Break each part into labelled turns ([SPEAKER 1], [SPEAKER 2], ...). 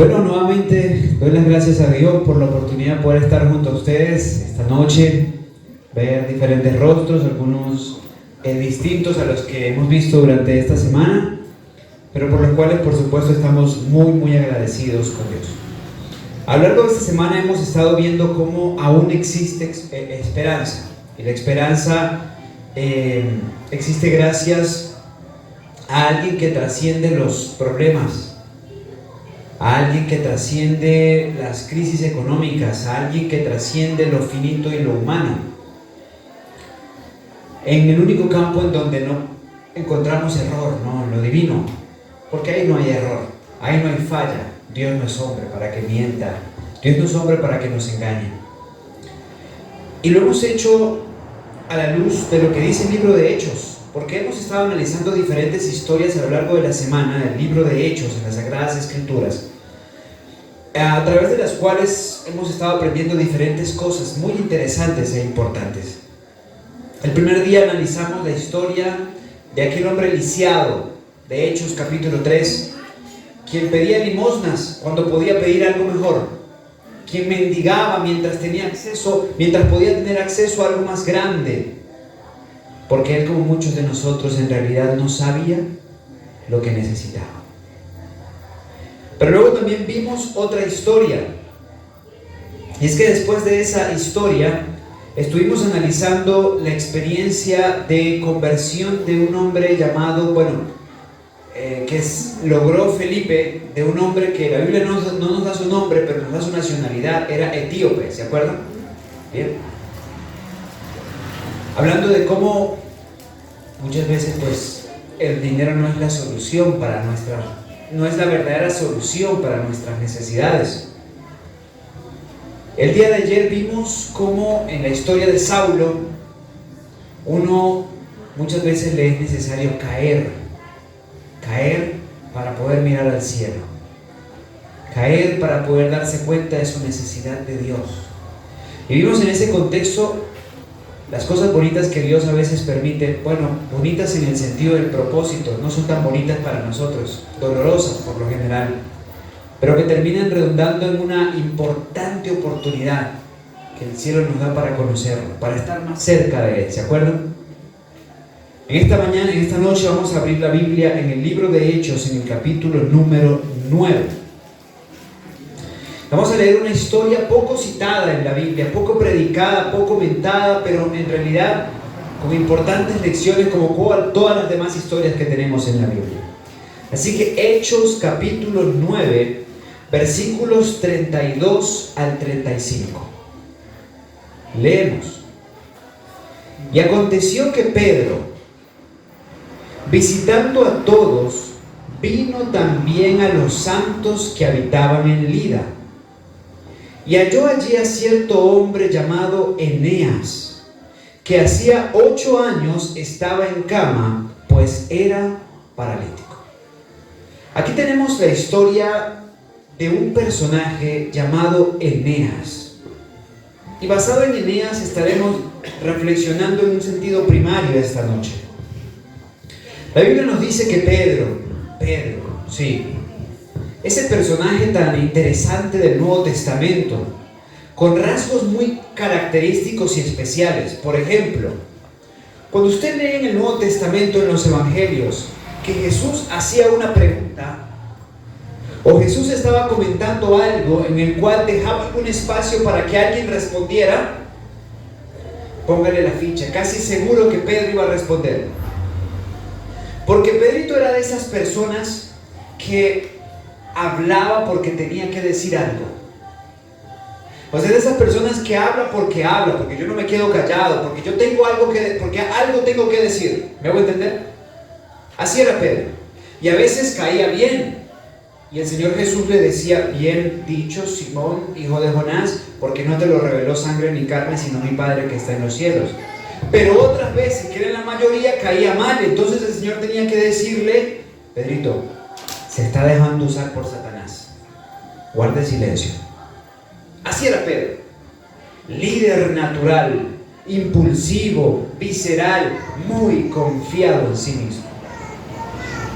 [SPEAKER 1] Bueno, nuevamente doy las gracias a Dios por la oportunidad de poder estar junto a ustedes esta noche, ver diferentes rostros, algunos distintos a los que hemos visto durante esta semana, pero por los cuales por supuesto estamos muy agradecidos con Dios. A lo largo de esta semana hemos estado viendo cómo aún existe esperanza, y la esperanza existe gracias a alguien que trasciende los problemas, a alguien que trasciende las crisis económicas, a alguien que trasciende lo finito y lo humano. En el único campo en donde no encontramos error, ¿no? En lo divino, porque ahí no hay error, ahí no hay falla. Dios no es hombre para que mienta, Dios no es hombre para que nos engañe. Y lo hemos hecho a la luz de lo que dice el libro de Hechos, porque hemos estado analizando diferentes historias a lo largo de la semana del libro de Hechos en las Sagradas Escrituras, a través de las cuales hemos estado aprendiendo diferentes cosas muy interesantes e importantes. El primer día analizamos la historia de aquel hombre lisiado de Hechos capítulo 3, quien pedía limosnas cuando podía pedir algo mejor, quien mendigaba mientras podía tener acceso a algo más grande, porque él, como muchos de nosotros, en realidad no sabía lo que necesitaba. Pero luego también vimos otra historia, y es que después de esa historia estuvimos analizando la experiencia de conversión de un hombre llamado, logró Felipe, de un hombre que la Biblia no nos da su nombre, pero nos da su nacionalidad, era etíope, ¿se acuerdan? Bien. Hablando de cómo muchas veces el dinero no es la solución no es la verdadera solución para nuestras necesidades. El día de ayer vimos cómo en la historia de Saulo, muchas veces le es necesario caer para poder mirar al cielo, caer para poder darse cuenta de su necesidad de Dios. Y vimos en ese contexto las cosas bonitas que Dios a veces permite, bonitas en el sentido del propósito, no son tan bonitas para nosotros, dolorosas por lo general, pero que terminan redundando en una importante oportunidad que el cielo nos da para conocerlo, para estar más cerca de Él, ¿se acuerdan? En esta noche vamos a abrir la Biblia en el libro de Hechos, en el capítulo número 9. Vamos a leer una historia poco citada en la Biblia, poco predicada, poco comentada, pero en realidad con importantes lecciones como todas las demás historias que tenemos en la Biblia. Así que Hechos capítulo 9, versículos 32 al 35. Leemos. Y aconteció que Pedro, visitando a todos, vino también a los santos que habitaban en Lida. Y halló allí a cierto hombre llamado Eneas, que hacía 8 años estaba en cama, pues era paralítico. Aquí tenemos la historia de un personaje llamado Eneas. Y basado en Eneas estaremos reflexionando en un sentido primario esta noche. La Biblia nos dice que Pedro, ese personaje tan interesante del Nuevo Testamento, con rasgos muy característicos y especiales. Por ejemplo, cuando usted lee en el Nuevo Testamento, en los Evangelios, que Jesús hacía una pregunta, o Jesús estaba comentando algo en el cual dejaba algún espacio para que alguien respondiera, póngale la ficha, casi seguro que Pedro iba a responder. Porque Pedrito era de esas personas que hablaba porque tenía que decir algo. O sea, de esas personas que habla, porque yo no me quedo callado, porque yo tengo porque algo tengo que decir. ¿Me hago entender? Así era Pedro. Y a veces caía bien. Y el Señor Jesús le decía: bien dicho, Simón, hijo de Jonás, porque no te lo reveló sangre ni carne, sino mi Padre que está en los cielos. Pero otras veces, que era la mayoría, caía mal. Entonces el Señor tenía que decirle: Pedrito, se está dejando usar por Satanás, guarde silencio. Así era Pedro, líder natural, impulsivo, visceral, muy confiado en sí mismo.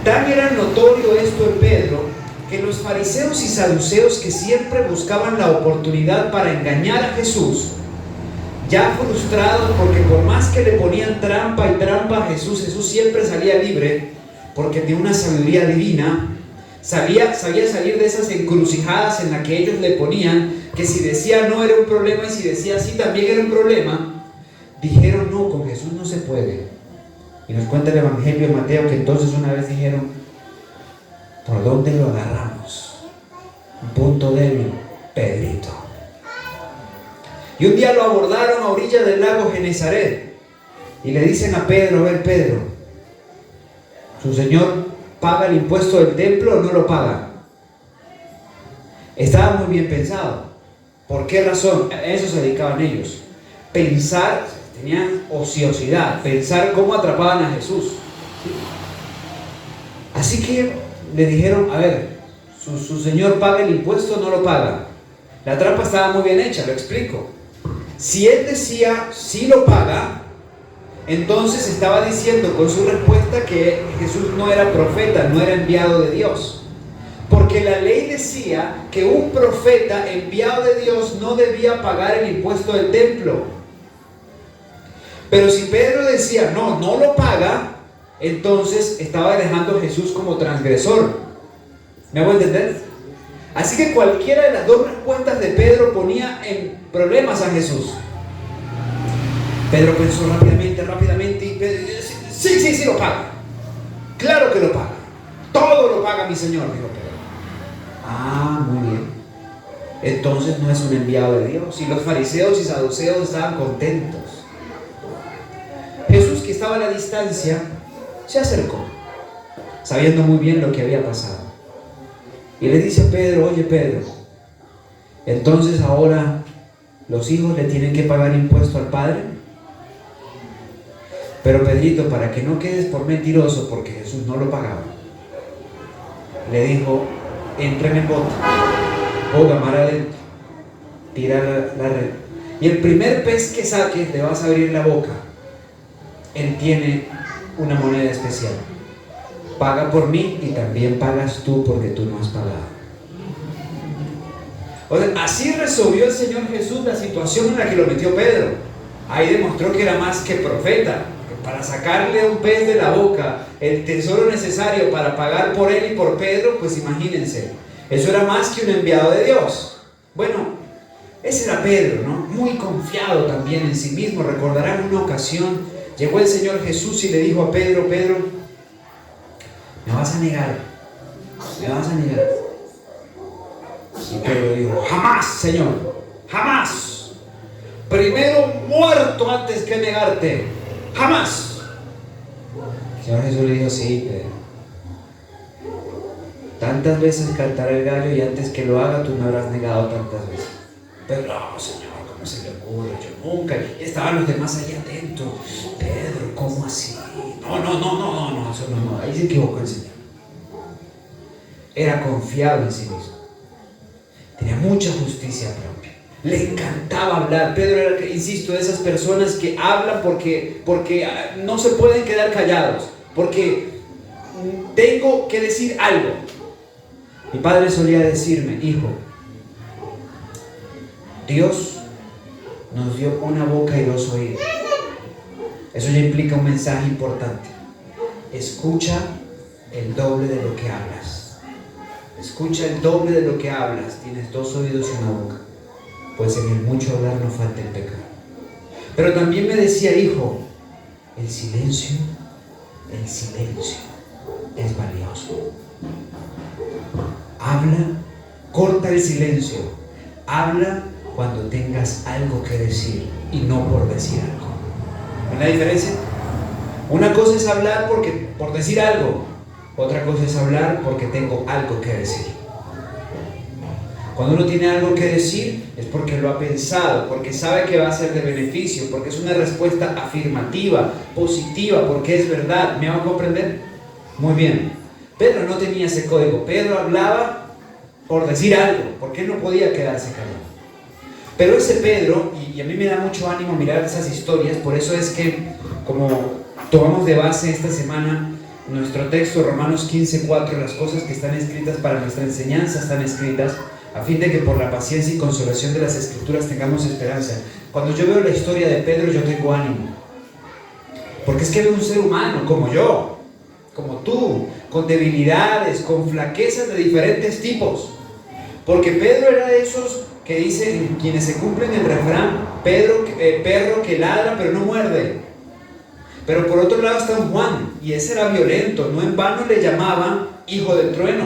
[SPEAKER 1] Tan era notorio esto en Pedro que los fariseos y saduceos, que siempre buscaban la oportunidad para engañar a Jesús, ya frustrados porque por más que le ponían trampa y trampa a Jesús, Jesús siempre salía libre porque tenía una sabiduría divina. Sabía salir de esas encrucijadas en las que ellos le ponían, que si decía no era un problema y si decía sí también era un problema. Dijeron no, con Jesús no se puede. Y nos cuenta el Evangelio de Mateo que entonces una vez dijeron, ¿por dónde lo agarramos? Un punto débil, Pedrito. Y un día lo abordaron a orilla del lago Genesaret y le dicen a Pedro, a ver Pedro, ¿su señor paga el impuesto del templo o no lo paga? Estaba muy bien pensado. ¿Por qué razón? A eso se dedicaban ellos. Pensar, tenían ociosidad, pensar cómo atrapaban a Jesús. Así que le dijeron, a ver, ¿su señor paga el impuesto o no lo paga? La trampa estaba muy bien hecha, lo explico. Si él decía sí lo paga, entonces estaba diciendo con su respuesta que Jesús no era profeta, no era enviado de Dios. Porque la ley decía que un profeta enviado de Dios no debía pagar el impuesto del templo. Pero si Pedro decía no lo paga, entonces estaba dejando a Jesús como transgresor. ¿Me hago entender? Así que cualquiera de las dos respuestas de Pedro ponía en problemas a Jesús. Pedro pensó rápidamente y Pedro dice, sí lo paga. Claro que lo paga. Todo lo paga mi Señor, dijo Pedro. Ah, muy bien. Entonces no es un enviado de Dios. Y los fariseos y saduceos estaban contentos. Jesús, que estaba a la distancia, se acercó, sabiendo muy bien lo que había pasado. Y le dice a Pedro, oye Pedro, entonces ahora los hijos le tienen que pagar impuesto al padre. Pero Pedrito, para que no quedes por mentiroso, porque Jesús no lo pagaba, le dijo, entra en el bote, ponga mar adentro, tira la red, y el primer pez que saques le vas a abrir la boca. Él tiene una moneda especial. Paga por mí y también pagas tú porque tú no has pagado. O sea, así resolvió el Señor Jesús la situación en la que lo metió Pedro. Ahí demostró que era más que profeta. Que para sacarle a un pez de la boca el tesoro necesario para pagar por él y por Pedro, pues imagínense, eso era más que un enviado de Dios. Bueno, ese era Pedro, ¿no? Muy confiado también en sí mismo. Recordarán una ocasión, llegó el Señor Jesús y le dijo a Pedro, Pedro, me vas a negar. Y Pedro dijo, jamás, Señor, jamás. Primero muerto antes que negarte, jamás. El Señor Jesús le dijo, sí, Pedro. Tantas veces cantará el gallo y antes que lo haga tú me habrás negado tantas veces. Pero no, Señor, ¿cómo se le ocurre? Yo nunca. Y estaban los demás ahí atentos. Pedro, ¿cómo así? No, eso no. Ahí se equivocó el Señor. Era confiado en sí mismo. Tenía mucha justicia propia. Le encantaba hablar. Pedro era, insisto, de esas personas que hablan porque no se pueden quedar callados. Porque tengo que decir algo. Mi padre solía decirme, hijo, Dios nos dio una boca y dos oídos. Eso ya implica un mensaje importante. Escucha el doble de lo que hablas. Escucha el doble de lo que hablas. Tienes dos oídos y una boca. Pues en el mucho hablar no falta el pecado. Pero también me decía, hijo, el silencio es valioso. Habla, corta el silencio. Habla cuando tengas algo que decir y no por decir algo. ¿Ven la diferencia? Una cosa es hablar por decir algo, otra cosa es hablar porque tengo algo que decir. Cuando uno tiene algo que decir es porque lo ha pensado, porque sabe que va a ser de beneficio, porque es una respuesta afirmativa, positiva, porque es verdad. ¿Me van a comprender? Muy bien. Pedro no tenía ese código. Pedro hablaba por decir algo, porque él no podía quedarse callado. Pero ese Pedro, y a mí me da mucho ánimo mirar esas historias, por eso es que, como tomamos de base esta semana nuestro texto, Romanos 15:4, las cosas que están escritas para nuestra enseñanza están escritas a fin de que por la paciencia y consolación de las Escrituras tengamos esperanza. Cuando yo veo la historia de Pedro, yo tengo ánimo, porque es que veo un ser humano como yo, como tú, con debilidades, con flaquezas de diferentes tipos. Porque Pedro era de esos que dicen, quienes se cumplen el refrán, perro que ladra pero no muerde. Pero por otro lado está un Juan, y ese era violento, no en vano le llamaban hijo del trueno.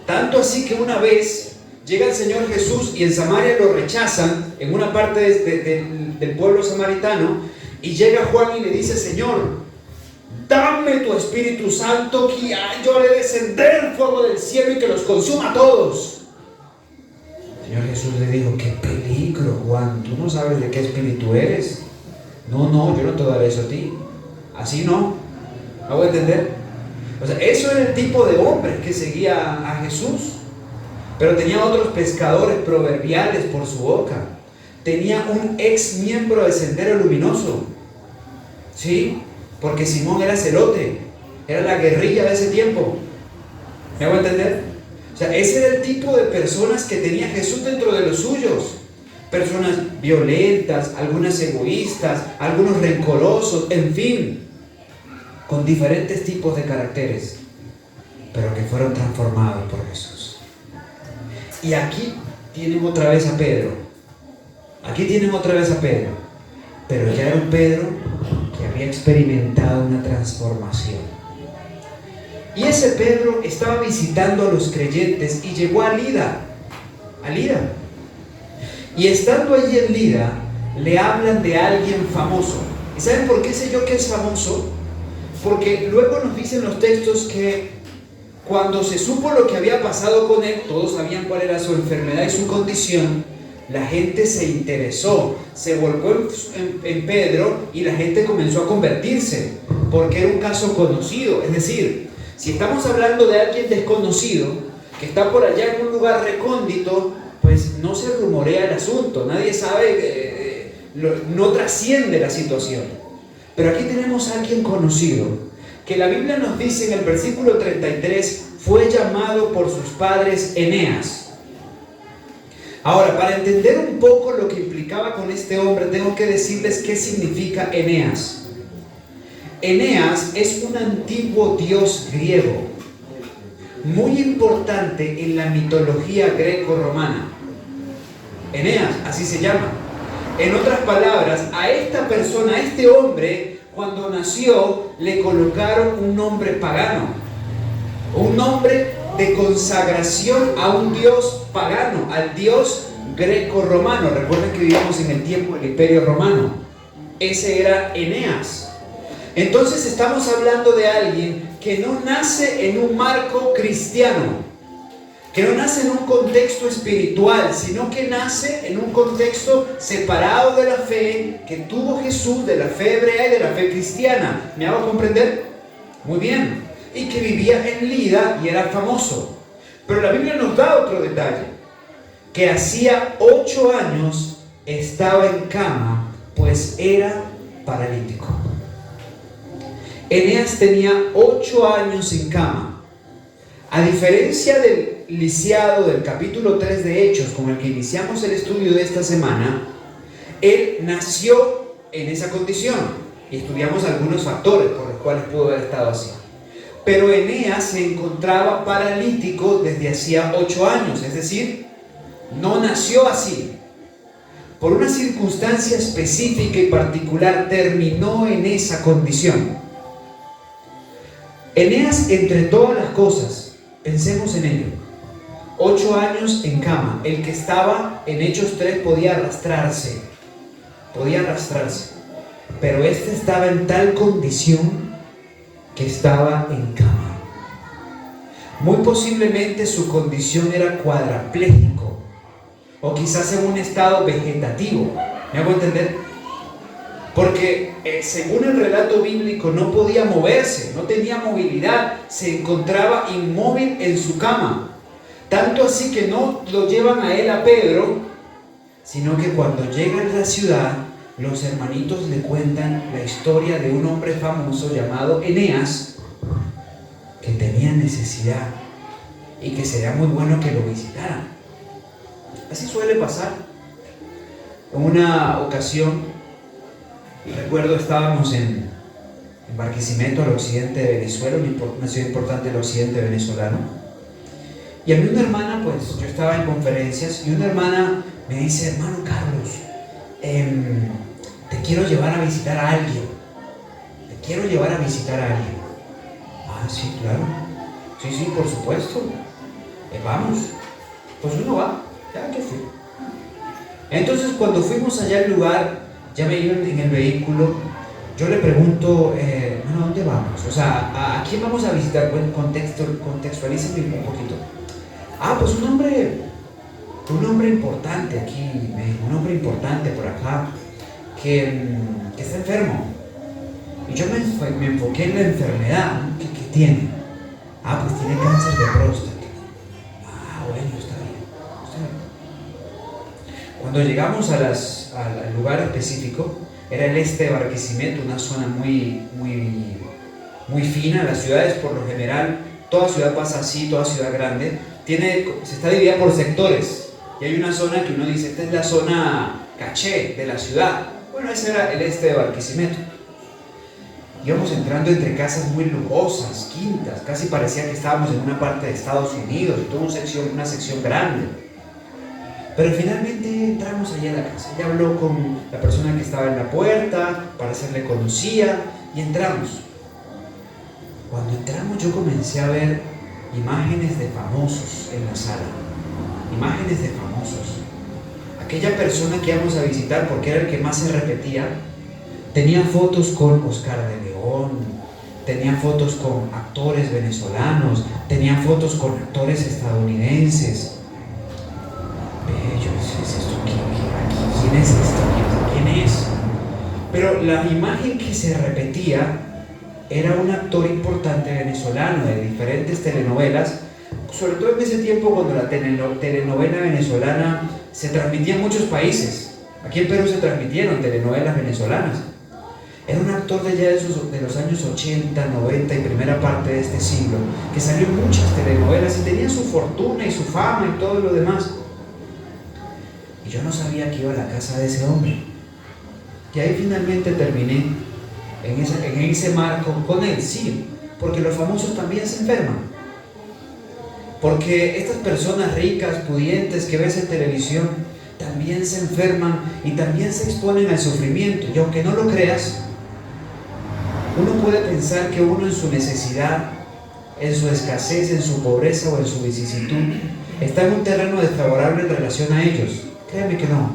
[SPEAKER 1] Tanto así que una vez llega el Señor Jesús y en Samaria lo rechazan, en una parte del pueblo samaritano, y llega Juan y le dice: Señor, dame tu Espíritu Santo, que yo haré descender el fuego del cielo y que los consuma a todos. El Señor Jesús le dijo: qué peligro, Juan, tú no sabes de qué espíritu eres. No, yo no te daré eso a ti. Así no. ¿Hago entender? O sea, eso era el tipo de hombre que seguía a Jesús. Pero tenía otros pescadores proverbiales por su boca. Tenía un ex miembro del Sendero Luminoso. ¿Sí? Porque Simón era celote. Era la guerrilla de ese tiempo. ¿Me hago entender? O sea, ese era el tipo de personas que tenía Jesús dentro de los suyos. Personas violentas, algunas egoístas, algunos rencorosos, en fin, con diferentes tipos de caracteres, pero que fueron transformados por Jesús. Y aquí tienen otra vez a Pedro. Pero ya era un Pedro que había experimentado una transformación. Y ese Pedro estaba visitando a los creyentes y llegó a Lida. Y estando allí en Lida, le hablan de alguien famoso. ¿Y saben por qué sé yo que es famoso? Porque luego nos dicen los textos que cuando se supo lo que había pasado con él, todos sabían cuál era su enfermedad y su condición, la gente se interesó, se volcó en Pedro y la gente comenzó a convertirse, porque era un caso conocido. Es decir, si estamos hablando de alguien desconocido, que está por allá en un lugar recóndito, pues no se rumorea el asunto, nadie sabe, no trasciende la situación. Pero aquí tenemos a alguien conocido, que la Biblia nos dice en el versículo 33, fue llamado por sus padres Eneas. Ahora, para entender un poco lo que implicaba con este hombre, tengo que decirles qué significa Eneas. Eneas es un antiguo dios griego, muy importante en la mitología greco-romana. Eneas, así se llama. En otras palabras, a esta persona, a este hombre, cuando nació, le colocaron un nombre pagano, un nombre de consagración a un dios pagano, al dios greco-romano. Recuerden que vivimos en el tiempo del Imperio Romano. Ese era Eneas. Entonces estamos hablando de alguien que no nace en un marco cristiano, que no nace en un contexto espiritual, sino que nace en un contexto separado de la fe que tuvo Jesús, de la fe hebrea y de la fe cristiana. ¿Me hago comprender? Muy bien. Y que vivía en Lida y era famoso. Pero la Biblia nos da otro detalle, que hacía 8 años estaba en cama, pues era paralítico. Eneas tenía 8 años en cama. A diferencia del lisiado del capítulo 3 de Hechos, con el que iniciamos el estudio de esta semana, él nació en esa condición y estudiamos algunos factores por los cuales pudo haber estado así. Pero Eneas se encontraba paralítico desde hacía 8 años, es decir, no nació así. Por una circunstancia específica y particular terminó en esa condición. Eneas, entre todas las cosas, pensemos en ello, 8 años en cama. El que estaba en Hechos 3 podía arrastrarse, pero este estaba en tal condición que estaba en cama. Muy posiblemente su condición era cuadraplégico, o quizás en un estado vegetativo. ¿Me hago entender? Porque según el relato bíblico no podía moverse, no tenía movilidad, se encontraba inmóvil en su cama. Tanto así que no lo llevan a él, a Pedro, sino que cuando llegan a la ciudad, los hermanitos le cuentan la historia de un hombre famoso llamado Eneas, que tenía necesidad y que sería muy bueno que lo visitaran. Así suele pasar. En una ocasión, recuerdo, estábamos en Barquisimeto, al occidente de Venezuela, una ciudad importante del occidente venezolano. Y a mí una hermana, pues yo estaba en conferencias y una hermana me dice: hermano Carlos, te quiero llevar a visitar a alguien. Te quiero llevar a visitar a alguien. Ah, sí, claro. Sí, por supuesto. Vamos. Pues uno va. Ya que fui. Entonces, cuando fuimos allá al lugar, ya me iban en el vehículo, yo le pregunto, bueno, ¿a dónde vamos? O sea, ¿a quién vamos a visitar? Bueno, contextualícenme un poquito. Ah, pues un hombre importante aquí, un hombre importante por acá, que está enfermo. Y yo me enfoqué en la enfermedad, ¿no? ¿Qué tiene? Ah, pues tiene cáncer de próstata. Ah, bueno, está bien. Cuando llegamos al lugar específico, era el este de Barquisimeto, una zona muy fina. Las ciudades, por lo general, toda ciudad pasa así, toda ciudad grande, se está dividida por sectores. Y hay una zona que uno dice: esta es la zona caché de la ciudad. Bueno, ese era el este de Barquisimeto. Íbamos entrando entre casas muy lujosas, quintas, casi parecía que estábamos en una parte de Estados Unidos, y toda una sección grande. Pero finalmente entramos allá a la casa. Ella habló con la persona que estaba en la puerta, parecer le conocía, y entramos. Cuando entramos, yo comencé a ver imágenes de famosos en la sala. Imágenes de famosos. Aquella persona que íbamos a visitar, porque era el que más se repetía, tenía fotos con Oscar de León, tenía fotos con actores venezolanos, tenía fotos con actores estadounidenses. ¿Quién es esto? ¿Quién es? Pero la imagen que se repetía era un actor importante venezolano de diferentes telenovelas, sobre todo en ese tiempo cuando la telenovela venezolana se transmitía en muchos países. Aquí en Perú se transmitieron telenovelas venezolanas. Era un actor de allá de los años 80, 90 y primera parte de este siglo, que salió en muchas telenovelas y tenía su fortuna y su fama y todo lo demás. Y yo no sabía que iba a la casa de ese hombre. Y ahí finalmente terminé en ese marco con él, sí, porque los famosos también se enferman. Porque estas personas ricas, pudientes que ves en televisión, también se enferman y también se exponen al sufrimiento. Y aunque no lo creas, uno puede pensar que uno en su necesidad, en su escasez, en su pobreza o en su vicisitud, está en un terreno desfavorable en relación a ellos. Créame que no.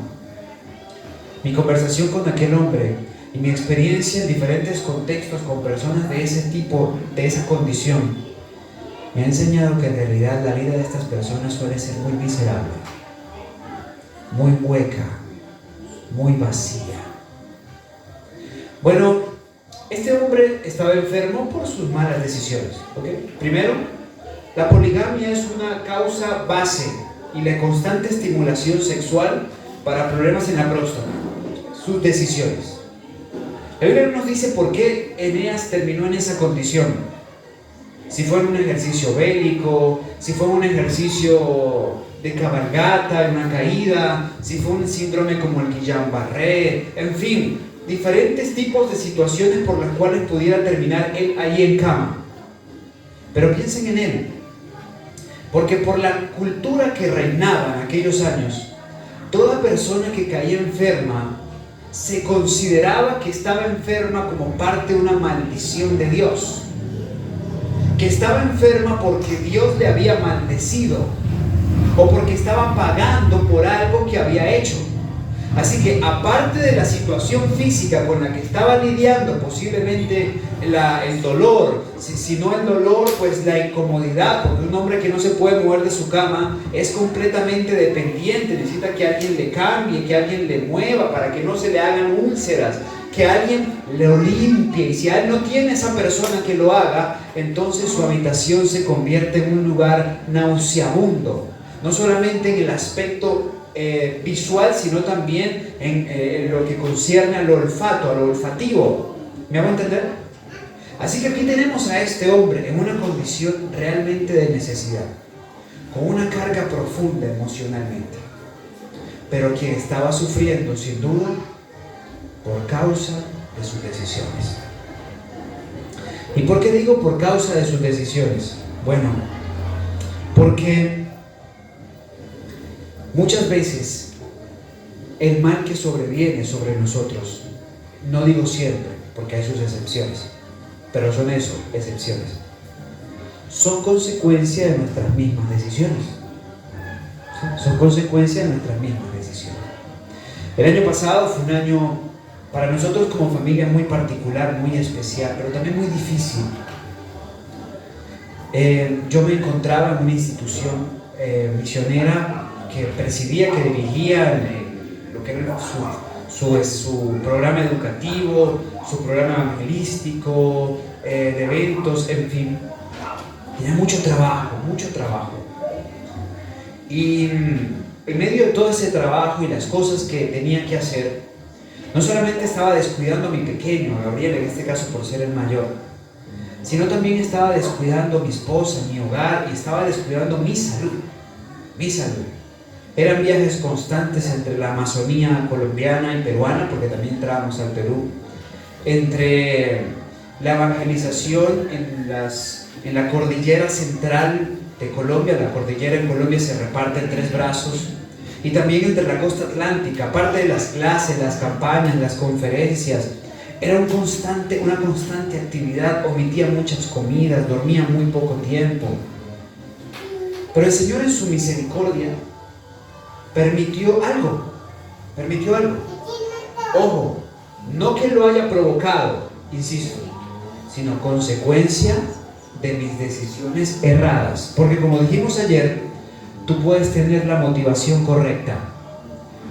[SPEAKER 1] Mi conversación con aquel hombre y mi experiencia en diferentes contextos con personas de ese tipo, de esa condición, me ha enseñado que en realidad la vida de estas personas suele ser muy miserable, muy hueca, muy vacía. Bueno, este hombre estaba enfermo por sus malas decisiones, ¿ok? Primero, la poligamia es una causa base y la constante estimulación sexual para problemas en la próstata, sus decisiones. La Biblia no nos dice por qué Eneas terminó en esa condición. Si fue en un ejercicio bélico, si fue un ejercicio de cabalgata, en una caída, si fue un síndrome como el Guillain-Barré, en fin, diferentes tipos de situaciones por las cuales pudiera terminar él ahí en cama. Pero piensen en él, porque por la cultura que reinaba en aquellos años, toda persona que caía enferma se consideraba que estaba enferma como parte de una maldición de Dios, que estaba enferma porque Dios le había maldecido o porque estaba pagando por algo que había hecho. Así que aparte de la situación física con la que estaba lidiando, posiblemente el dolor, si no el dolor, pues la incomodidad, porque un hombre que no se puede mover de su cama es completamente dependiente, necesita que alguien le cambie, que alguien le mueva para que no se le hagan úlceras, que alguien lo limpie, y si él no tiene esa persona que lo haga, entonces su habitación se convierte en un lugar nauseabundo, no solamente en el aspecto visual, sino también en lo que concierne al olfato, a lo olfativo. ¿Me hago entender? Así que aquí tenemos a este hombre en una condición realmente de necesidad, con una carga profunda emocionalmente, pero quien estaba sufriendo sin duda por causa de sus decisiones. ¿Y por qué digo por causa de sus decisiones? Bueno, porque muchas veces el mal que sobreviene sobre nosotros, no digo siempre, porque hay sus excepciones, pero son eso, excepciones, son consecuencia de nuestras mismas decisiones. ¿Sí? Son consecuencia de nuestras mismas decisiones. El año pasado fue un año para nosotros como familia muy particular, muy especial, pero también muy difícil. Yo me encontraba en una institución misionera que presidía, que dirigía lo que era su programa educativo, su programa evangelístico, de eventos, en fin. Tenía mucho trabajo. Y en medio de todo ese trabajo y las cosas que tenía que hacer, no solamente estaba descuidando a mi pequeño, a Gabriel en este caso por ser el mayor, sino también estaba descuidando a mi esposa, mi hogar, y estaba descuidando mi salud. Eran viajes constantes entre la Amazonía colombiana y peruana, porque también entrábamos al Perú, entre la evangelización en la cordillera central de Colombia. La cordillera en Colombia se reparte en 3 brazos, y también entre la costa atlántica, aparte de las clases, las campañas, las conferencias. Era una constante actividad, omitía muchas comidas, dormía muy poco tiempo. Pero el Señor en su misericordia permitió algo. Ojo, no que lo haya provocado, insisto, sino consecuencia de mis decisiones erradas. Porque como dijimos ayer, tú puedes tener la motivación correcta,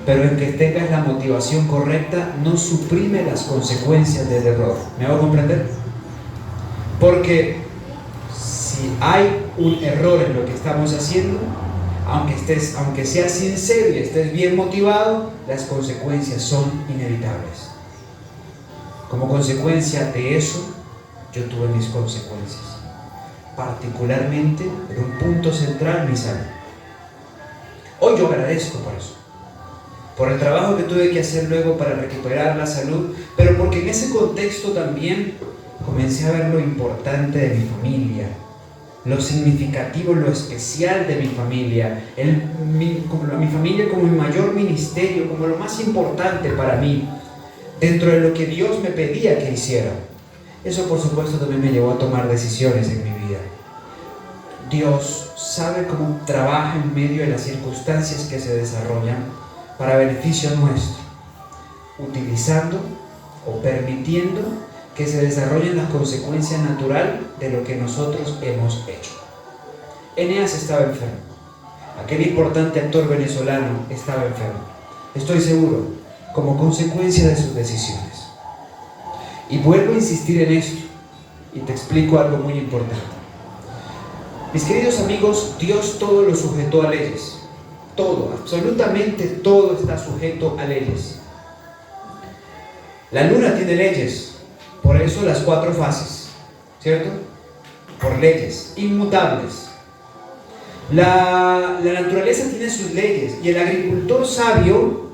[SPEAKER 1] pero en que tengas la motivación correcta no suprime las consecuencias del error. ¿Me hago comprender? Porque si hay un error en lo que estamos haciendo, aunque seas sincero y estés bien motivado, las consecuencias son inevitables. Como consecuencia de eso, yo tuve mis consecuencias, particularmente en un punto central, mi salud. Hoy yo agradezco por eso, por el trabajo que tuve que hacer luego para recuperar la salud, pero porque en ese contexto también comencé a ver lo importante de mi familia, lo significativo, lo especial de mi familia, mi familia como mi mayor ministerio, como lo más importante para mí, dentro de lo que Dios me pedía que hiciera. Eso por supuesto también me llevó a tomar decisiones en mi vida. Dios sabe cómo trabaja en medio de las circunstancias que se desarrollan para beneficio nuestro, utilizando o permitiendo que se desarrollen las consecuencias naturales de lo que nosotros hemos hecho. Eneas estaba enfermo. Aquel importante actor venezolano estaba enfermo. Estoy seguro, como consecuencia de sus decisiones. Y vuelvo a insistir en esto, y te explico algo muy importante. Mis queridos amigos, Dios todo lo sujetó a leyes. Todo, absolutamente todo está sujeto a leyes. La luna tiene leyes, por eso las 4 fases, ¿cierto? Por leyes inmutables. La naturaleza tiene sus leyes, y el agricultor sabio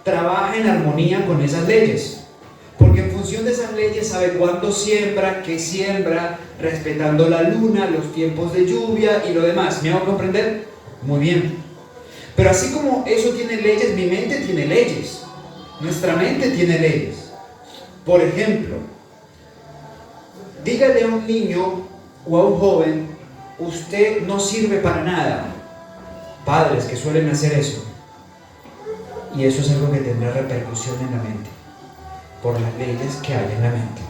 [SPEAKER 1] trabaja en armonía con esas leyes, porque en función de esas leyes sabe cuándo siembra, qué siembra, respetando la luna, los tiempos de lluvia y lo demás. ¿Me hago comprender? Muy bien. Pero así como eso tiene leyes, mi mente tiene leyes. Nuestra mente tiene leyes. Por ejemplo, dígale a un niño o a un joven: usted no sirve para nada. Padres que suelen hacer eso. Y eso es algo que tendrá repercusión en la mente, por las leyes que hay en la mente.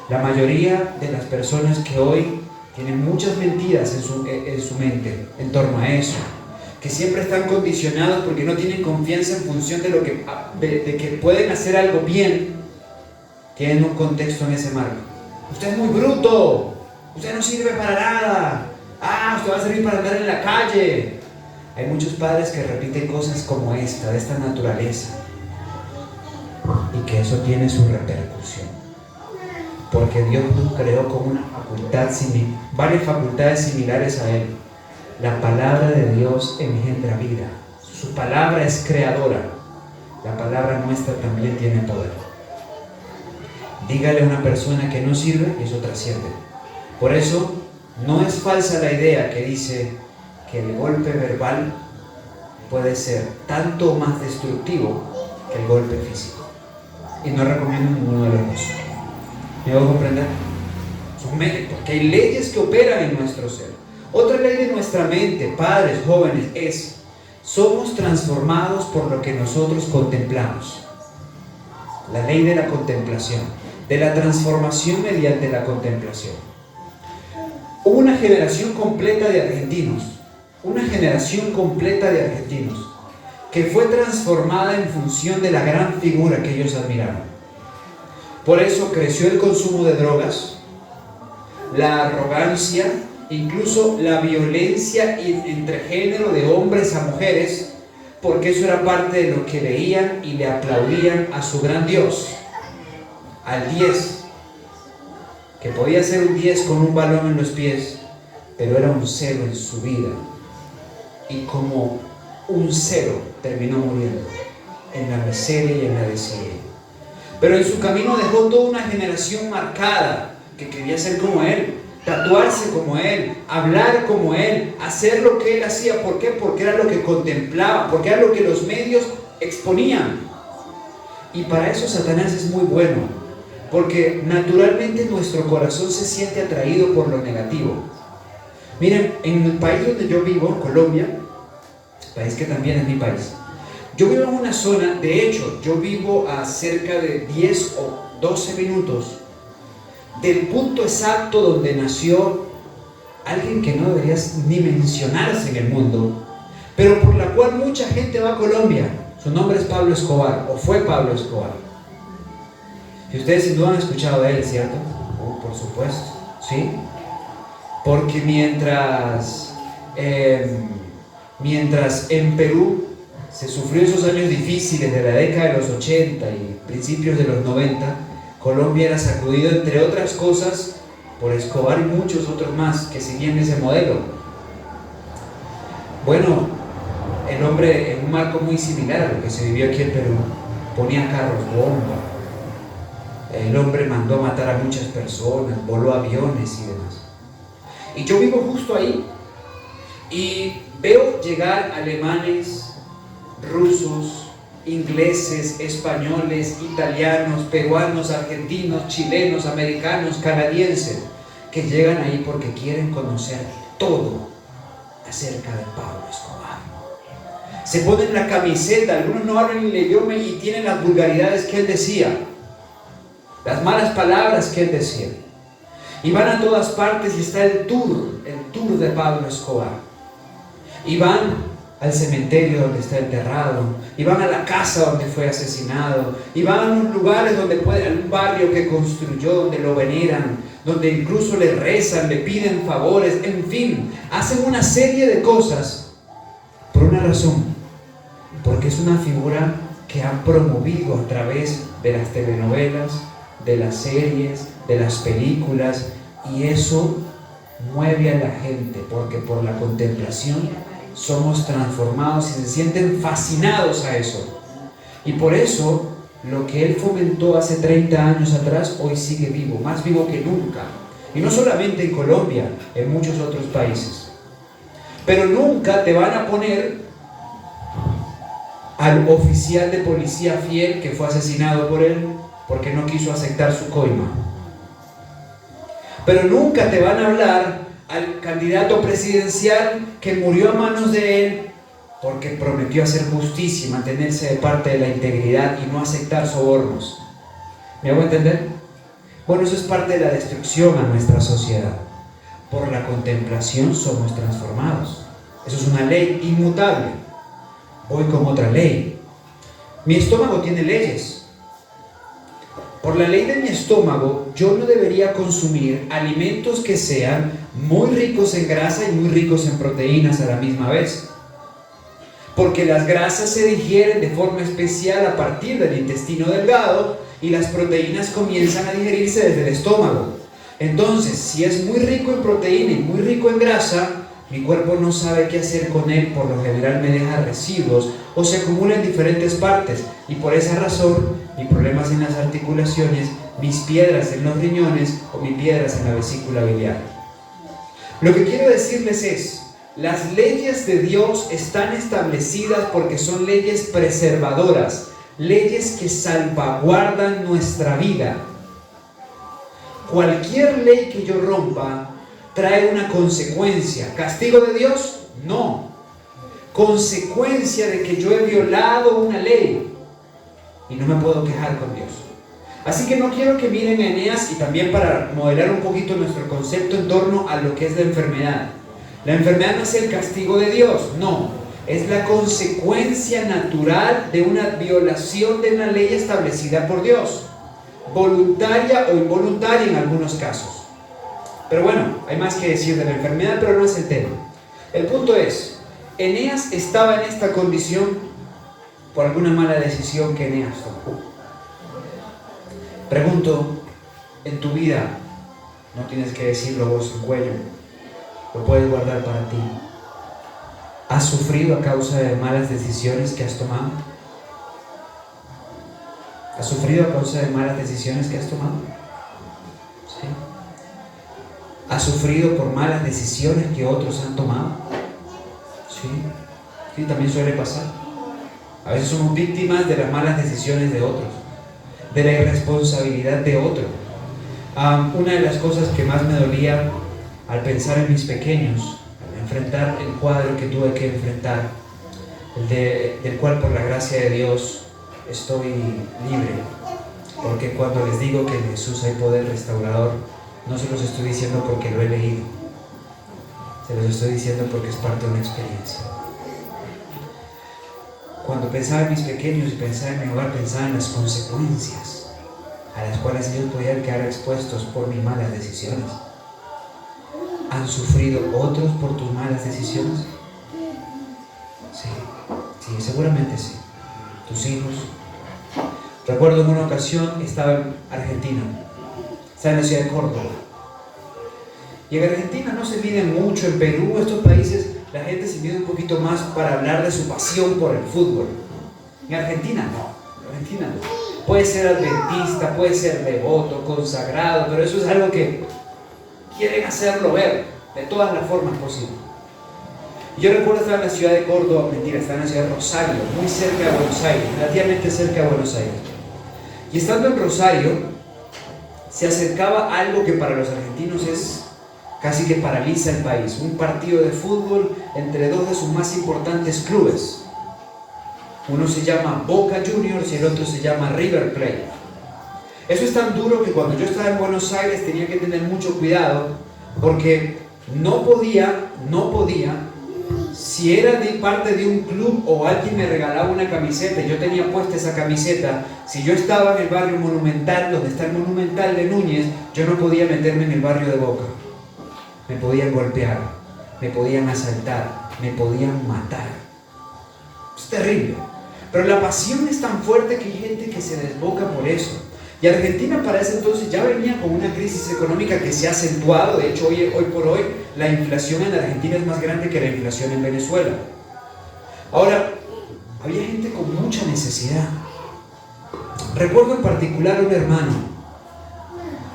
[SPEAKER 1] La mayoría de las personas que hoy tienen muchas mentiras en su mente en torno a eso, que siempre están condicionados porque no tienen confianza en función de que pueden hacer algo bien, tienen un contexto en ese marco. Usted es muy bruto, usted no sirve para nada, usted va a servir para andar en la calle. Hay muchos padres que repiten cosas como esta, de esta naturaleza, y que eso tiene su repercusión. porque Dios nos creó con una varias facultades similares a Él. La palabra de Dios engendra vida. Su palabra es creadora. La palabra nuestra también tiene poder. Dígale a una persona que no sirve y eso trasciende. Por eso no es falsa la idea que dice que el golpe verbal puede ser tanto más destructivo que el golpe físico. Y no recomiendo ninguno de los dos. ¿Me voy a comprender? Porque hay leyes que operan en nuestro ser. Otra ley de nuestra mente, padres, jóvenes, es: somos transformados por lo que nosotros contemplamos. La ley de la contemplación, de la transformación mediante la contemplación. Hubo una generación completa de argentinos, que fue transformada en función de la gran figura que ellos admiraron. Por eso creció el consumo de drogas, la arrogancia, incluso la violencia entre género de hombres a mujeres, porque eso era parte de lo que veían y le aplaudían a su gran Dios, al 10, que podía ser un 10 con un balón en los pies, pero era un 0 en su vida, y como un 0 terminó muriendo en la miseria y en la desidia. Pero en su camino dejó toda una generación marcada que quería ser como él, tatuarse como él, hablar como él, hacer lo que él hacía. ¿Por qué? Porque era lo que contemplaba, porque era lo que los medios exponían. Y para eso Satanás es muy bueno, porque naturalmente nuestro corazón se siente atraído por lo negativo. Miren, en el país donde yo vivo, Colombia, país que también es mi país, yo vivo en una zona, de hecho, yo vivo a cerca de 10 o 12 minutos del punto exacto donde nació alguien que no debería ni mencionarse en el mundo, pero por la cual mucha gente va a Colombia. Su nombre es Pablo Escobar, o fue Pablo Escobar. Y ustedes sin duda han escuchado de él, ¿cierto? Por supuesto, ¿sí? Porque mientras en Perú se sufrió esos años difíciles de la década de los 80 y principios de los 90, Colombia era sacudido, entre otras cosas, por Escobar y muchos otros más que seguían ese modelo. Bueno, el hombre, en un marco muy similar a lo que se vivió aquí en Perú, ponía carros bomba. El hombre mandó a matar a muchas personas, voló aviones y demás. Y yo vivo justo ahí y veo llegar alemanes, rusos, ingleses, españoles, italianos, peruanos, argentinos, chilenos, americanos, canadienses, que llegan ahí porque quieren conocer todo acerca de Pablo Escobar. Se ponen la camiseta, algunos no hablan el idioma y tienen las vulgaridades que él decía, las malas palabras que él decía. Y van a todas partes y está el tour de Pablo Escobar. Y van al cementerio donde está enterrado, y van a la casa donde fue asesinado, y van a unos lugares donde a un barrio que construyó, donde lo veneran, donde incluso le rezan, le piden favores, en fin, hacen una serie de cosas por una razón, porque es una figura que han promovido a través de las telenovelas, de las series, de las películas, y eso mueve a la gente, porque por la contemplación somos transformados y se sienten fascinados a eso. Y por eso lo que él fomentó hace 30 años atrás hoy sigue vivo, más vivo que nunca. Y no solamente en Colombia, en muchos otros países. Pero nunca te van a poner al oficial de policía fiel que fue asesinado por él porque no quiso aceptar su coima. Pero nunca te van a hablar al candidato presidencial que murió a manos de él porque prometió hacer justicia y mantenerse de parte de la integridad y no aceptar sobornos. ¿Me hago entender? Bueno, eso es parte de la destrucción a nuestra sociedad. Por la contemplación somos transformados. Eso es una ley inmutable. Voy con otra ley. Mi estómago tiene leyes. Por la ley de mi estómago, yo no debería consumir alimentos que sean muy ricos en grasa y muy ricos en proteínas a la misma vez. Porque las grasas se digieren de forma especial a partir del intestino delgado y las proteínas comienzan a digerirse desde el estómago. Entonces, si es muy rico en proteína y muy rico en grasa, mi cuerpo no sabe qué hacer con él, por lo general me deja residuos o se acumula en diferentes partes, y por esa razón, mis problemas en las articulaciones, mis piedras en los riñones o mis piedras en la vesícula biliar. Lo que quiero decirles es, las leyes de Dios están establecidas porque son leyes preservadoras, leyes que salvaguardan nuestra vida. Cualquier ley que yo rompa trae una consecuencia. ¿Castigo de Dios? No. Consecuencia de que yo he violado una ley y no me puedo quejar con Dios. Así que no quiero que miren a Eneas, y también para modelar un poquito nuestro concepto en torno a lo que es la enfermedad. La enfermedad no es el castigo de Dios, no. Es la consecuencia natural de una violación de una ley establecida por Dios, voluntaria o involuntaria en algunos casos. Pero bueno, hay más que decir de la enfermedad, pero no es el tema. El punto es, Eneas estaba en esta condición por alguna mala decisión que Eneas tomó. Pregunto, en tu vida, no tienes que decirlo voz en cuello, lo puedes guardar para ti. ¿Has sufrido a causa de malas decisiones que has tomado? ¿Has sufrido a causa de malas decisiones que has tomado? ¿Sí? ¿Has sufrido por malas decisiones que otros han tomado? Sí. Sí, también suele pasar. A veces somos víctimas de las malas decisiones de otros, de la irresponsabilidad de otros. Una de las cosas que más me dolía al pensar en mis pequeños, al enfrentar el cuadro que tuve que enfrentar, del cual por la gracia de Dios estoy libre, porque cuando les digo que en Jesús hay poder restaurador, no se los estoy diciendo porque lo he leído, se los estoy diciendo porque es parte de una experiencia. Cuando pensaba en mis pequeños y pensaba en mi hogar, pensaba en las consecuencias a las cuales ellos podían quedar expuestos por mis malas decisiones. ¿Han sufrido otros por tus malas decisiones? Sí, seguramente sí. Tus hijos. Recuerdo en una ocasión estaba en Argentina, estaba en la ciudad de Córdoba. Y en Argentina no se mide mucho, en Perú, estos países, la gente se mide un poquito más para hablar de su pasión por el fútbol. En Argentina no, en Argentina no. Puede ser adventista, puede ser devoto, consagrado, pero eso es algo que quieren hacerlo ver de todas las formas posibles. Yo recuerdo estar en la ciudad de Córdoba, mentira, estaba en la ciudad de Rosario, muy cerca de Buenos Aires, relativamente cerca de Buenos Aires. Y estando en Rosario, se acercaba algo que para los argentinos es casi que paraliza el país, un partido de fútbol entre dos de sus más importantes clubes. Uno se llama Boca Juniors y el otro se llama River Plate. Eso es tan duro que cuando yo estaba en Buenos Aires tenía que tener mucho cuidado, porque no podía, si era de parte de un club o alguien me regalaba una camiseta y yo tenía puesta esa camiseta, si yo estaba en el barrio Monumental, donde está el Monumental de Núñez, yo no podía meterme en el barrio de Boca. Me podían golpear, me podían asaltar, me podían matar. Es terrible. Pero la pasión es tan fuerte que hay gente que se desboca por eso. Y Argentina para ese entonces ya venía con una crisis económica que se ha acentuado. De hecho, hoy por hoy, la inflación en Argentina es más grande que la inflación en Venezuela. Ahora, había gente con mucha necesidad. Recuerdo en particular a un hermano.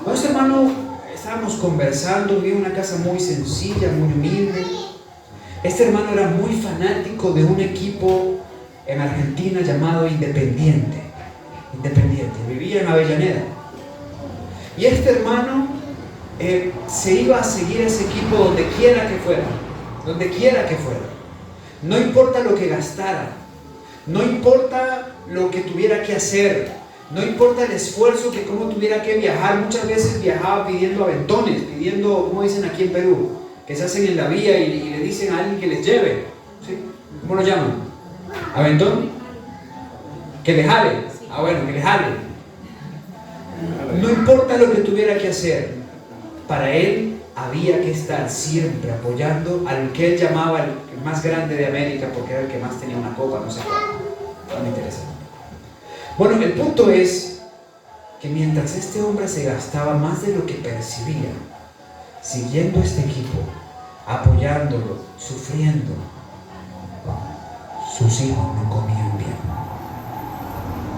[SPEAKER 1] Con ese hermano estábamos conversando, vivía en una casa muy sencilla, muy humilde. Este hermano era muy fanático de un equipo en Argentina llamado Independiente, vivía en Avellaneda. Y este hermano se iba a seguir ese equipo donde quiera que fuera. No importa lo que gastara, no importa lo que tuviera que hacer, no importa el esfuerzo que cómo tuviera que viajar. Muchas veces viajaba pidiendo aventones, pidiendo, como dicen aquí en Perú, que se hacen en la vía y le dicen a alguien que les lleve. ¿Sí? ¿Cómo lo llaman? ¿Aventón? Que le jale. Ah, bueno, que le jale. No importa lo que tuviera que hacer, para él había que estar siempre apoyando al que él llamaba el más grande de América, porque era el que más tenía una copa, no sé cuál. No me interesa. Bueno, el punto es que mientras este hombre se gastaba más de lo que percibía, siguiendo este equipo, apoyándolo, sufriendo, sus hijos no comían bien.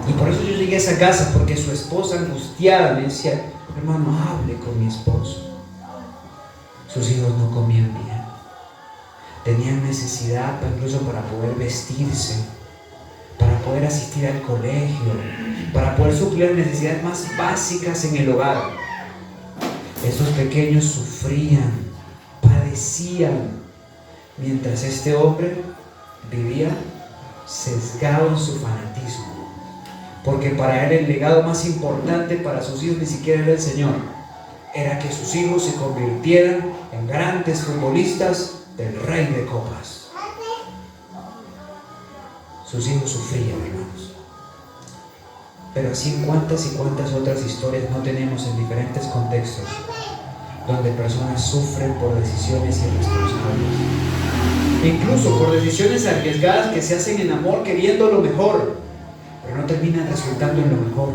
[SPEAKER 1] Y por eso yo llegué a esa casa, porque su esposa angustiada me decía: hermano, hable con mi esposo. Sus hijos no comían bien. Tenían necesidad incluso para poder vestirse, para poder asistir al colegio, para poder suplir las necesidades más básicas en el hogar. Estos pequeños sufrían, padecían, mientras este hombre vivía sesgado en su fanatismo, porque para él el legado más importante para sus hijos ni siquiera era el Señor, era que sus hijos se convirtieran en grandes futbolistas del Rey de Copas. Sus hijos sufrían, hermanos. Pero así cuántas y cuántas otras historias no tenemos en diferentes contextos, donde personas sufren por decisiones irresponsables, incluso por decisiones arriesgadas que se hacen en amor, queriendo lo mejor, pero no terminan resultando en lo mejor.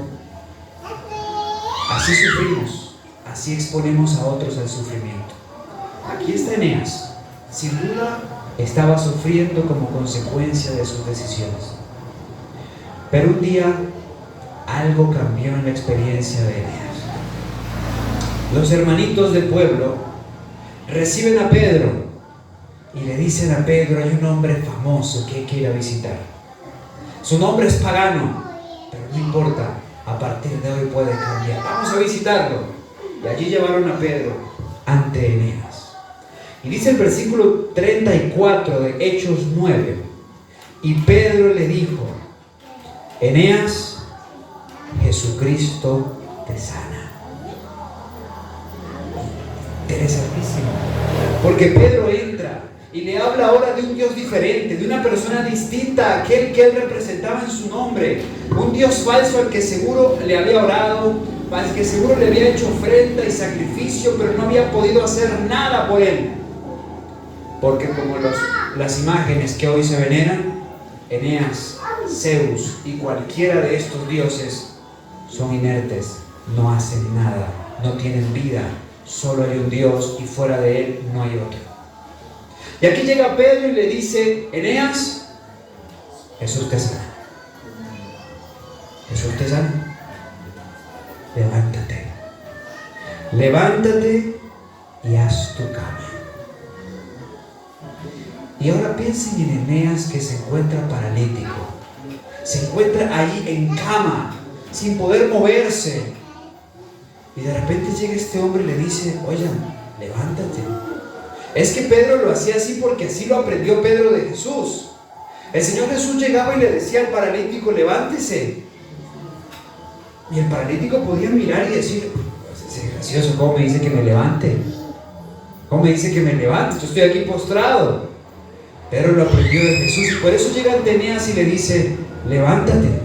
[SPEAKER 1] Así sufrimos, así exponemos a otros al sufrimiento. Aquí está Eneas. Sin duda estaba sufriendo como consecuencia de sus decisiones. Pero un día algo cambió en la experiencia de Eneas. Los hermanitos del pueblo reciben a Pedro y le dicen a Pedro: hay un hombre famoso que hay que ir a visitar. Su nombre es pagano, pero no importa, a partir de hoy puede cambiar. Vamos a visitarlo. Y allí llevaron a Pedro ante Eneas. Y dice el versículo 34 de Hechos 9: y Pedro le dijo: Eneas, Jesucristo te sana. Interesantísimo, porque Pedro entra y le habla ahora de un Dios diferente, de una persona distinta a aquel que él representaba en su nombre, un Dios falso al que seguro le había orado, al que seguro le había hecho ofrenda y sacrificio, pero no había podido hacer nada por él. Porque como las imágenes que hoy se veneran, Eneas, Zeus y cualquiera de estos dioses son inertes, no hacen nada, no tienen vida, solo hay un Dios y fuera de él no hay otro. Y aquí llega Pedro y le dice: Eneas, Jesús te sana. Jesús te sana. Levántate. Levántate y haz tu cama. Y ahora piensen en Eneas, que se encuentra paralítico. Se encuentra ahí en cama, sin poder moverse. Y de repente llega este hombre y le dice: oigan, levántate. Es que Pedro lo hacía así porque así lo aprendió Pedro de Jesús. El Señor Jesús llegaba y le decía al paralítico: levántese. Y el paralítico podía mirar y decir: pues es gracioso, ¿cómo me dice que me levante? ¿Cómo me dice que me levante? Yo estoy aquí postrado. Pedro lo aprendió de Jesús y por eso llega ante Eneas y le dice: levántate.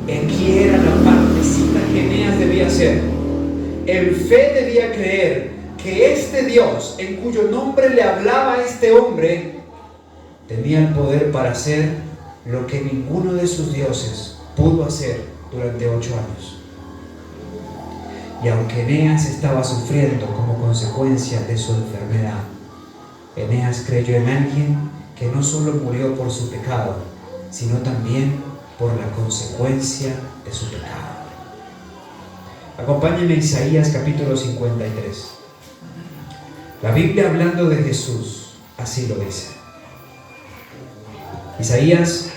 [SPEAKER 1] Aquí era la partecita que Eneas debía hacer. En fe debía creer que este Dios, en cuyo nombre le hablaba a este hombre, tenía el poder para hacer lo que ninguno de sus dioses pudo hacer durante 8 años. Y aunque Eneas estaba sufriendo como consecuencia de su enfermedad, Eneas creyó en alguien que no solo murió por su pecado, sino también por la consecuencia de su pecado. Acompáñenme a Isaías capítulo 53. La Biblia, hablando de Jesús, así lo dice. Isaías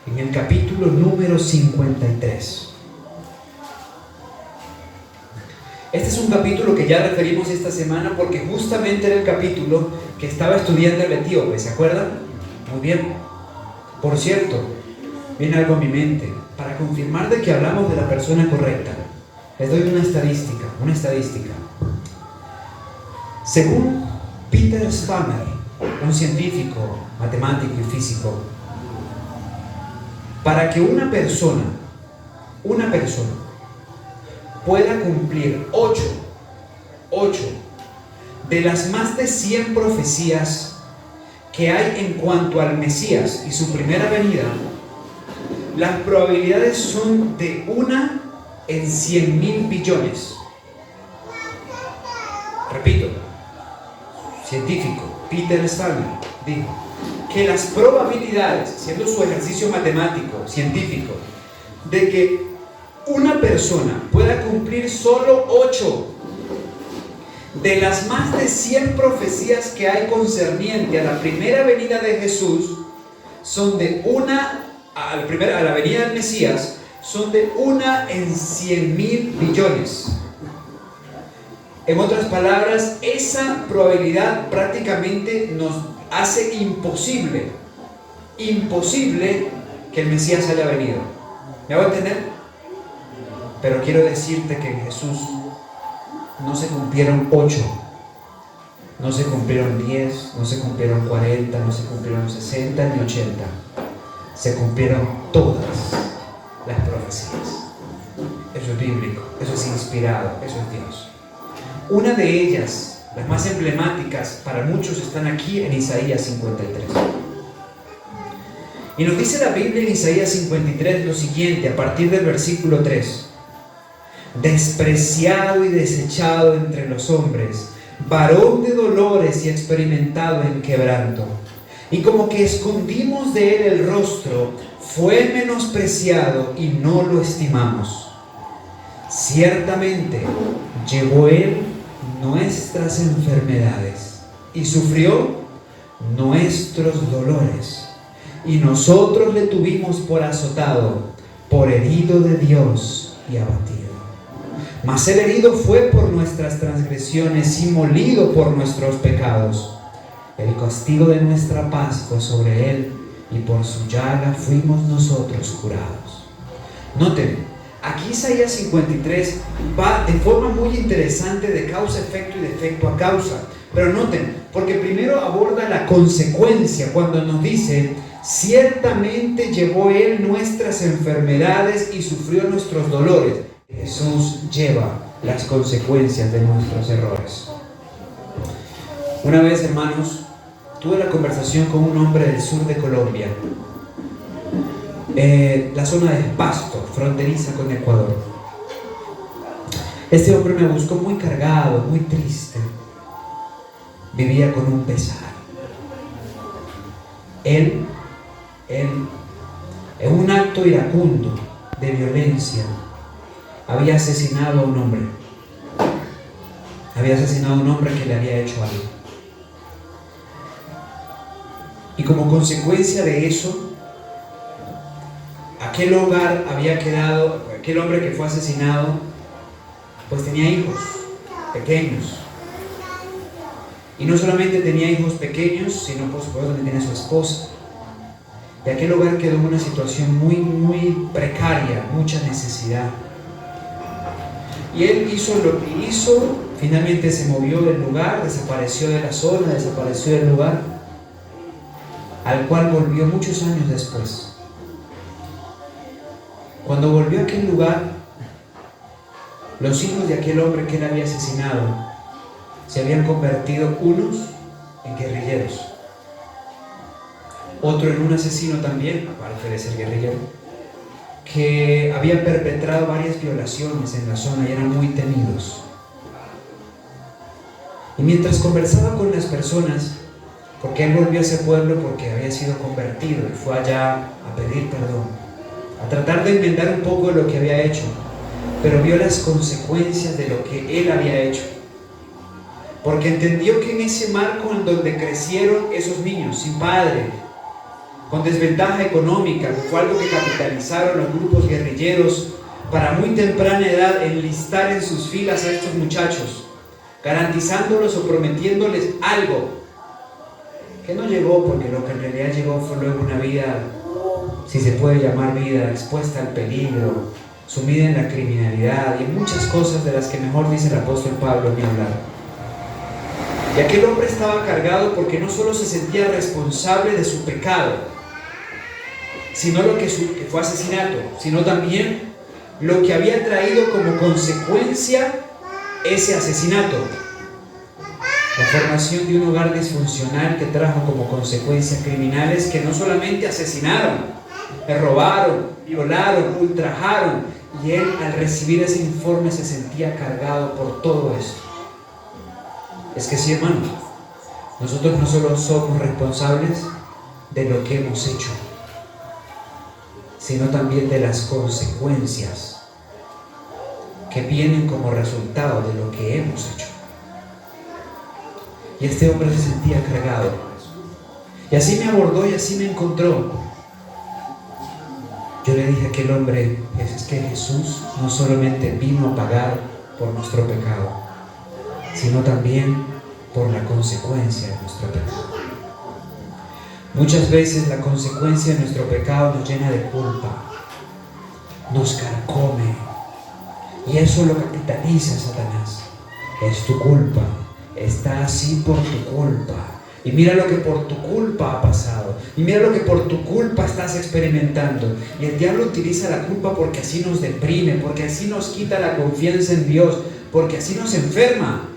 [SPEAKER 1] en el capítulo número 53. Este es un capítulo que ya referimos esta semana porque justamente era el capítulo que estaba estudiando el etíope, ¿se acuerdan? Muy bien. Por cierto, viene algo a mi mente. Para confirmar de que hablamos de la persona correcta, les doy una estadística. Según Peter Spanner, un científico, matemático y físico, para que una persona pueda cumplir 8 de las más de 100 profecías que hay en cuanto al Mesías y su primera venida, las probabilidades son de 1 en 100.000 billones. Repito, científico Peter Stallman dijo que las probabilidades, siendo su ejercicio matemático, científico, de que una persona pueda cumplir solo 8 de las más de 100 profecías que hay concerniente a la primera venida de Jesús, son de una, a la venida del Mesías, son de una en 100.000 billones. En otras palabras, esa probabilidad prácticamente nos hace imposible que el Mesías haya venido. ¿Me hago entender? Pero quiero decirte que en Jesús no se cumplieron 8, no se cumplieron 10, no se cumplieron 40, no se cumplieron 60 ni 80. Se cumplieron todas las profecías. Eso es bíblico, eso es inspirado, eso es Dios. Una de ellas, las más emblemáticas para muchos, están aquí en Isaías 53. Y nos dice la Biblia en Isaías 53 lo siguiente, a partir del versículo 3. Despreciado y desechado entre los hombres, varón de dolores y experimentado en quebranto. Y como que escondimos de él el rostro, fue menospreciado y no lo estimamos. Ciertamente llevó él nuestras enfermedades y sufrió nuestros dolores. Y nosotros le tuvimos por azotado, por herido de Dios y abatido. Mas el herido fue por nuestras transgresiones y molido por nuestros pecados. El castigo de nuestra paz fue sobre él, y por su llaga fuimos nosotros curados. Noten, aquí Isaías 53 va de forma muy interesante de causa a efecto y de efecto a causa. Pero noten, porque primero aborda la consecuencia cuando nos dice: ciertamente llevó él nuestras enfermedades y sufrió nuestros dolores. Jesús lleva las consecuencias de nuestros errores. Una vez, hermanos, tuve la conversación con un hombre del sur de Colombia, la zona de Pasto, fronteriza con Ecuador. Este hombre me buscó muy cargado, muy triste. Vivía con un pesar. Él, en un acto iracundo de violencia, había asesinado a un hombre. Había asesinado a un hombre que le había hecho algo. Y como consecuencia de eso, aquel hogar había quedado, aquel hombre que fue asesinado, pues tenía hijos pequeños. Y no solamente tenía hijos pequeños, sino por supuesto también tenía su esposa. Y aquel hogar quedó en una situación muy, muy precaria, mucha necesidad. Y él hizo lo que hizo, finalmente se movió del lugar, desapareció de la zona, desapareció del lugar, al cual volvió muchos años después. Cuando volvió a aquel lugar, los hijos de aquel hombre que él había asesinado se habían convertido unos en guerrilleros, otro en un asesino también, aparte de ser guerrillero, que había perpetrado varias violaciones en la zona y eran muy temidos. Y mientras conversaba con las personas, porque él volvió a ese pueblo porque había sido convertido y fue allá a pedir perdón, a tratar de enmendar un poco lo que había hecho, pero vio las consecuencias de lo que él había hecho, porque entendió que en ese marco en donde crecieron esos niños sin padre, con desventaja económica, que fue algo que capitalizaron los grupos guerrilleros para muy temprana edad, enlistar en sus filas a estos muchachos, garantizándolos o prometiéndoles algo que no llegó, porque lo que en realidad llegó fue luego una vida, si se puede llamar vida, expuesta al peligro, sumida en la criminalidad y en muchas cosas de las que mejor dice el apóstol Pablo ni hablar. Y aquel hombre estaba cargado porque no solo se sentía responsable de su pecado, sino lo que fue asesinato, sino también lo que había traído como consecuencia ese asesinato. La formación de un hogar disfuncional que trajo como consecuencia criminales que no solamente asesinaron, robaron, violaron, ultrajaron Y él, al recibir ese informe, se sentía cargado por todo esto. Es que sí, hermano, nosotros no solo somos responsables de lo que hemos hecho, sino también de las consecuencias que vienen como resultado de lo que hemos hecho. Y este hombre se sentía cargado. Y así me abordó y así me encontró. Yo le dije a aquel hombre, es que Jesús no solamente vino a pagar por nuestro pecado, sino también por la consecuencia de nuestro pecado. Muchas veces la consecuencia de nuestro pecado nos llena de culpa, nos carcome, y eso lo capitaliza Satanás. Es tu culpa, está así por tu culpa. Y mira lo que por tu culpa ha pasado. Y mira lo que por tu culpa estás experimentando. Y el diablo utiliza la culpa porque así nos deprime, porque así nos quita la confianza en Dios, porque así nos enferma.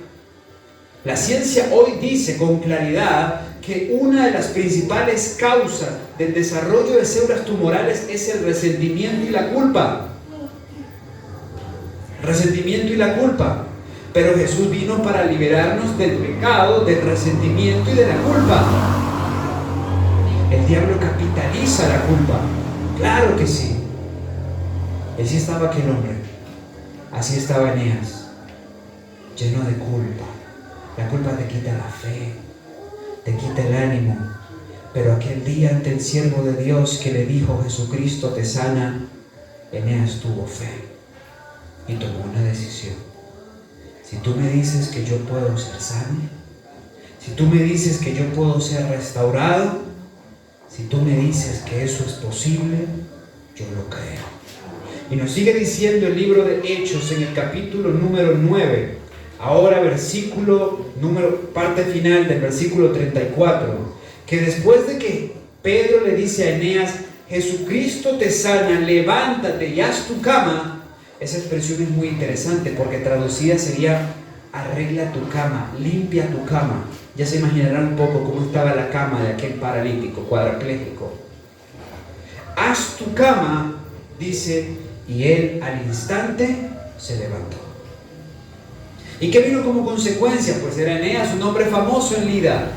[SPEAKER 1] La ciencia hoy dice con claridad que una de las principales causas del desarrollo de células tumorales es el resentimiento y la culpa. Resentimiento y la culpa. Pero Jesús vino para liberarnos del pecado, del resentimiento y de la culpa. El diablo capitaliza la culpa. Claro que sí. Así estaba aquel hombre. Así estaba Eneas, lleno de culpa. La culpa te quita la fe, te quita el ánimo. Pero aquel día ante el siervo de Dios que le dijo, Jesucristo te sana, Eneas tuvo fe y tomó una decisión. Si tú me dices que yo puedo ser sano, si tú me dices que yo puedo ser restaurado, si tú me dices que eso es posible, yo lo creo. Y nos sigue diciendo el libro de Hechos en el capítulo número 9, ahora parte final del versículo 34, que después de que Pedro le dice a Eneas, Jesucristo te sana, levántate y haz tu cama. Esa expresión es muy interesante porque traducida sería arregla tu cama, limpia tu cama. Ya se imaginarán un poco cómo estaba la cama de aquel paralítico, cuadraplégico. Haz tu cama, dice, y él al instante se levantó. ¿Y qué vino como consecuencia? Pues era Eneas, un hombre famoso en Lida.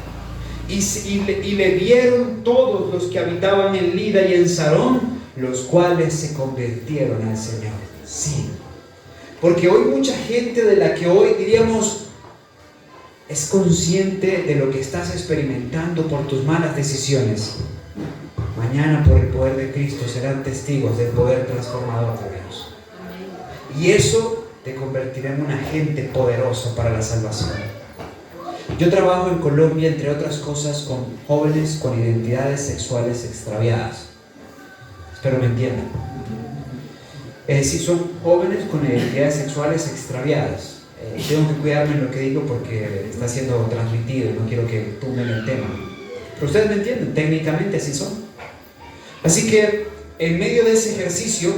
[SPEAKER 1] Y le vieron todos los que habitaban en Lida y en Sarón, los cuales se convirtieron al Señor. Sí, porque hoy mucha gente de la que hoy diríamos es consciente de lo que estás experimentando por tus malas decisiones, mañana por el poder de Cristo serán testigos del poder transformador de Dios. Y eso te convertirá en un agente poderoso para la salvación. Yo trabajo en Colombia, entre otras cosas, con jóvenes con identidades sexuales extraviadas. Espero me entiendan. Si son jóvenes con identidades sexuales extraviadas. Tengo que cuidarme en lo que digo porque está siendo transmitido y no quiero que tumben el tema. Pero ustedes me entienden, técnicamente así son. Así que en medio de ese ejercicio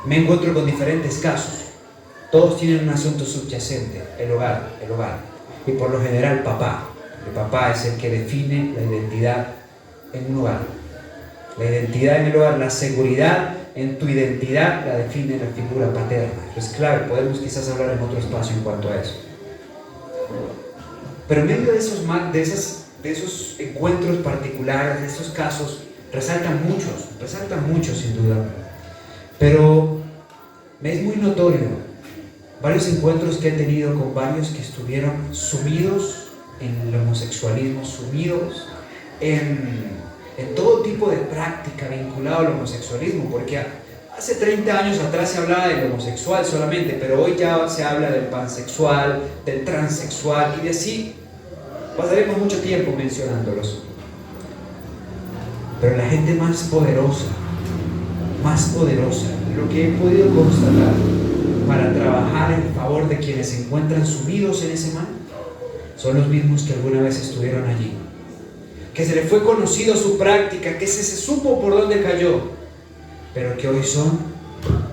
[SPEAKER 1] me encuentro con diferentes casos. Todos tienen un asunto subyacente, el hogar. Y por lo general papá. El papá es el que define la identidad en un hogar. La identidad en el hogar, la seguridad en tu identidad la define la figura paterna. Es claro, podemos quizás hablar en otro espacio en cuanto a eso. Pero en medio de esos encuentros particulares, de esos casos, resaltan muchos sin duda. Pero me es muy notorio varios encuentros que he tenido con varios que estuvieron sumidos en el homosexualismo, sumidos en todo tipo de práctica vinculada al homosexualismo, porque hace 30 años atrás se hablaba del homosexual solamente, pero hoy ya se habla del pansexual, del transexual, y de así pasaremos mucho tiempo mencionándolos. Pero la gente más poderosa, lo que he podido constatar para trabajar en favor de quienes se encuentran sumidos en ese mal, son los mismos que alguna vez estuvieron allí, que se le fue conocido su práctica, que se supo por dónde cayó, pero que hoy son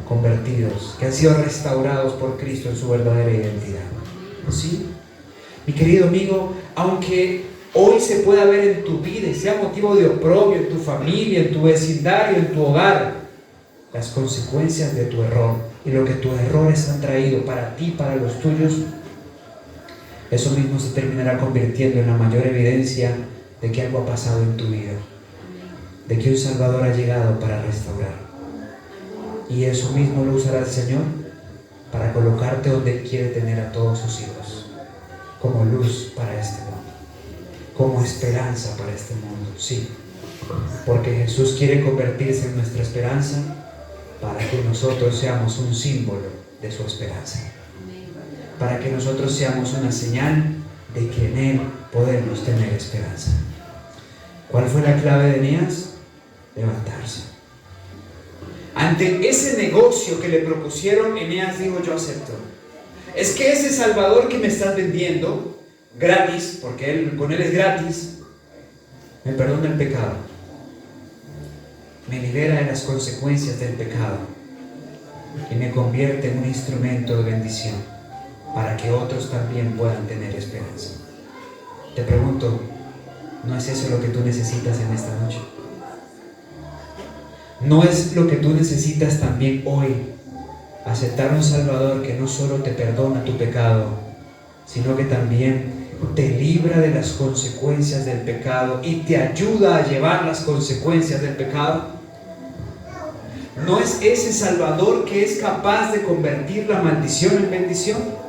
[SPEAKER 1] convertidos, que han sido restaurados por Cristo en su verdadera identidad. ¿Sí? Mi querido amigo, aunque hoy se pueda ver en tu vida y sea motivo de oprobio en tu familia, en tu vecindario, en tu hogar, las consecuencias de tu error y lo que tus errores han traído para ti, para los tuyos, eso mismo se terminará convirtiendo en la mayor evidencia de que algo ha pasado en tu vida, de que un Salvador ha llegado para restaurar. Y eso mismo lo usará el Señor para colocarte donde Él quiere tener a todos sus hijos, como luz para este mundo, como esperanza para este mundo, sí, porque Jesús quiere convertirse en nuestra esperanza para que nosotros seamos un símbolo de su esperanza, para que nosotros seamos una señal de que en Él podemos tener esperanza. ¿Cuál fue la clave de Eneas? Levantarse. Ante ese negocio que le propusieron, Eneas dijo: yo acepto. Es que ese Salvador que me estás vendiendo gratis, porque con Él es gratis, me perdona el pecado, me libera de las consecuencias del pecado y me convierte en un instrumento de bendición para que otros también puedan tener esperanza. Te pregunto, ¿no es eso lo que tú necesitas en esta noche? ¿No es lo que tú necesitas también hoy? Aceptar un Salvador que no solo te perdona tu pecado, sino que también te libra de las consecuencias del pecado y te ayuda a llevar las consecuencias del pecado. ¿No es ese Salvador que es capaz de convertir la maldición en bendición?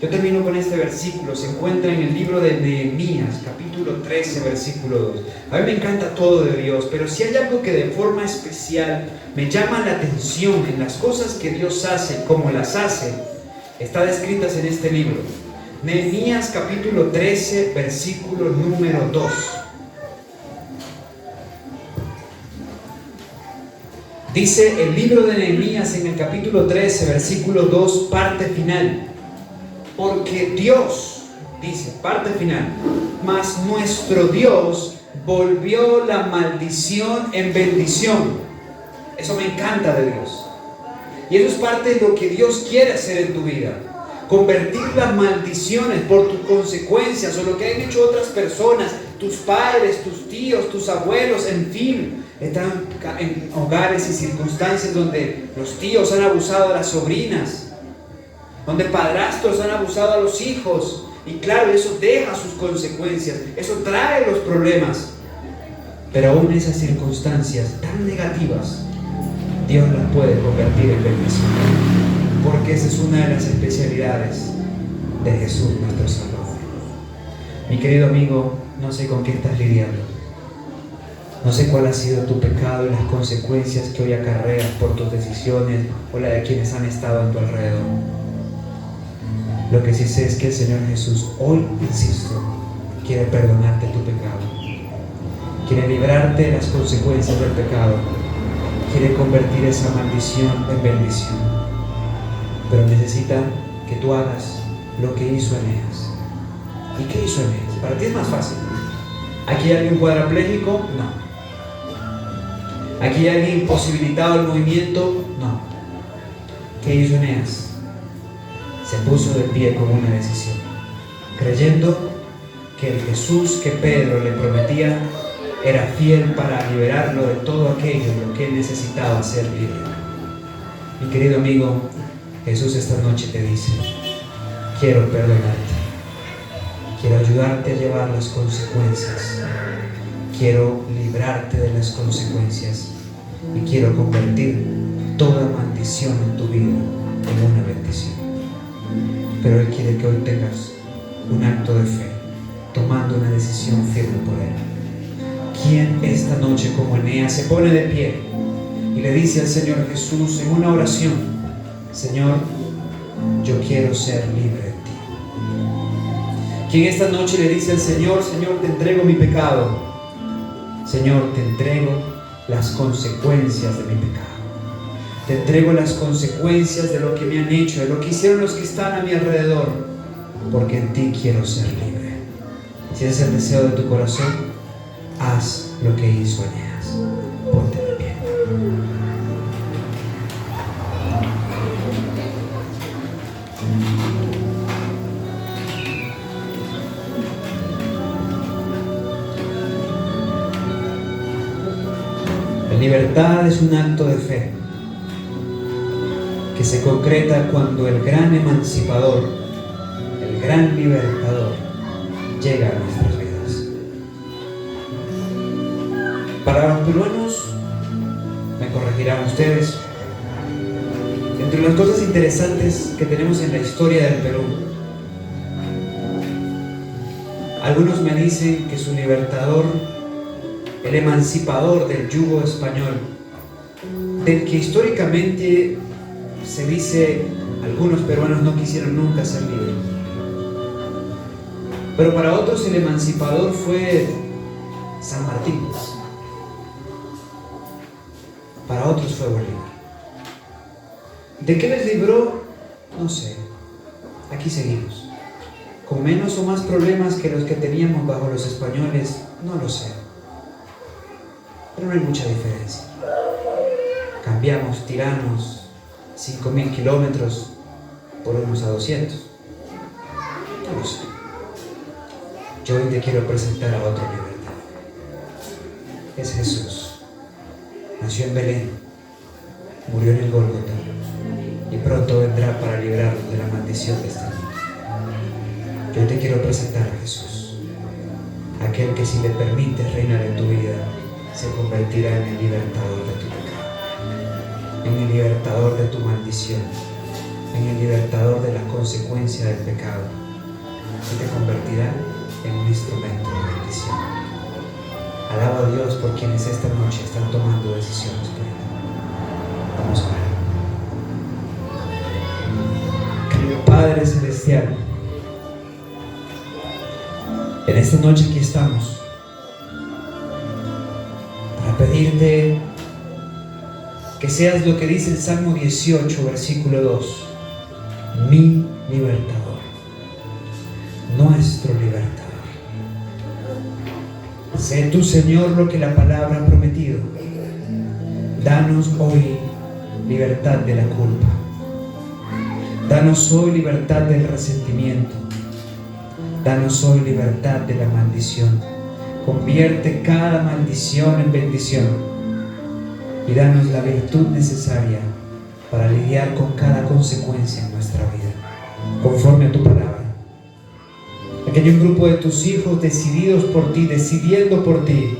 [SPEAKER 1] Yo termino con este versículo, se encuentra en el libro de Nehemías, capítulo 13, versículo 2. A mí me encanta todo de Dios, pero si hay algo que de forma especial me llama la atención en las cosas que Dios hace, como las hace, está descritas en este libro. Nehemías capítulo 13, versículo número 2. Dice el libro de Nehemías en el capítulo 13, versículo 2, parte final. Porque Dios, dice, parte final, mas nuestro Dios volvió la maldición en bendición. Eso me encanta de Dios. Y eso es parte de lo que Dios quiere hacer en tu vida. Convertir las maldiciones por tus consecuencias o lo que han hecho otras personas, tus padres, tus tíos, tus abuelos, en fin. Están en hogares y circunstancias donde los tíos han abusado de las sobrinas, donde padrastros han abusado a los hijos, y claro, eso deja sus consecuencias, eso trae los problemas. Pero aún esas circunstancias tan negativas, Dios las puede convertir en bendición, porque esa es una de las especialidades de Jesús, nuestro Salvador. Mi querido amigo, no sé con qué estás lidiando, no sé cuál ha sido tu pecado y las consecuencias que hoy acarreas por tus decisiones o la de quienes han estado a tu alrededor. Lo que sí sé es que el Señor Jesús hoy, insisto, quiere perdonarte tu pecado, quiere librarte de las consecuencias del pecado, quiere convertir esa maldición en bendición, pero necesita que tú hagas lo que hizo Eneas. ¿Y qué hizo Eneas? Para ti es más fácil. ¿Aquí hay alguien cuadraplégico? No. ¿Aquí hay alguien imposibilitado del movimiento? No. ¿Qué hizo Eneas? Se puso de pie con una decisión, creyendo que el Jesús que Pedro le prometía era fiel para liberarlo de todo aquello en lo que él necesitaba ser libre. Mi querido amigo, Jesús esta noche te dice: quiero perdonarte, quiero ayudarte a llevar las consecuencias, quiero librarte de las consecuencias y quiero convertir toda maldición en tu vida en una bendición. Pero Él quiere que hoy tengas un acto de fe, tomando una decisión firme por Él. ¿Quién esta noche, como Eneas, se pone de pie y le dice al Señor Jesús en una oración: Señor, yo quiero ser libre de ti? ¿Quién esta noche le dice al Señor: Señor, te entrego mi pecado, Señor, te entrego las consecuencias de mi pecado, te entrego las consecuencias de lo que me han hecho, de lo que hicieron los que están a mi alrededor, porque en ti quiero ser libre? Si ese es el deseo de tu corazón, haz lo que hizo Eneas. Ponte de pie. La libertad es un acto de fe que se concreta cuando el gran emancipador, el gran libertador, llega a nuestras vidas. Para los peruanos, me corregirán ustedes, entre las cosas interesantes que tenemos en la historia del Perú, algunos me dicen que su libertador, el emancipador del yugo español, del que históricamente se dice algunos peruanos no quisieron nunca ser libres, pero para otros el emancipador fue San Martín, para otros fue Bolívar. ¿De qué les libró? No sé. Aquí seguimos, con menos o más problemas que los que teníamos bajo los españoles, no lo sé, pero no hay mucha diferencia. Cambiamos tiranos 5.000 kilómetros por unos a 200, no lo sé. Yo hoy te quiero presentar a otro libertador. Es Jesús. Nació en Belén, murió en el Gólgota y pronto vendrá para librarnos de la maldición de este mundo. Yo te quiero presentar a Jesús, aquel que si le permites reinar en tu vida, se convertirá en el libertador de tu pecado, en el libertador de tu maldición, en el libertador de la consecuencia del pecado, y te convertirá en un instrumento de bendición. Alaba a Dios por quienes esta noche están tomando decisiones por Él. Vamos a orar. Querido Padre Celestial, en esta noche aquí estamos para pedirte que seas lo que dice el Salmo 18, versículo 2, mi libertador, nuestro libertador. Sé tú, Señor, lo que la palabra ha prometido. Danos hoy libertad de la culpa. Danos hoy libertad del resentimiento. Danos hoy libertad de la maldición. Convierte cada maldición en bendición. Y danos la virtud necesaria para lidiar con cada consecuencia en nuestra vida, conforme a tu palabra. Aquí hay un grupo de tus hijos decididos por ti, decidiendo por ti,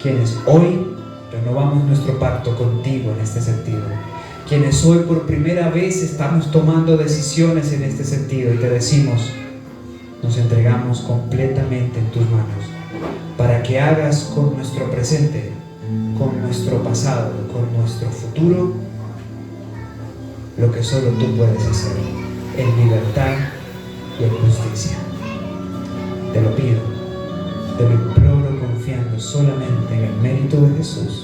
[SPEAKER 1] quienes hoy renovamos nuestro pacto contigo en este sentido, quienes hoy por primera vez estamos tomando decisiones en este sentido y te decimos, nos entregamos completamente en tus manos para que hagas con nuestro presente, con nuestro pasado, con nuestro futuro, lo que solo tú puedes hacer, en libertad y en justicia. Te lo pido, te lo imploro confiando solamente en el mérito de Jesús.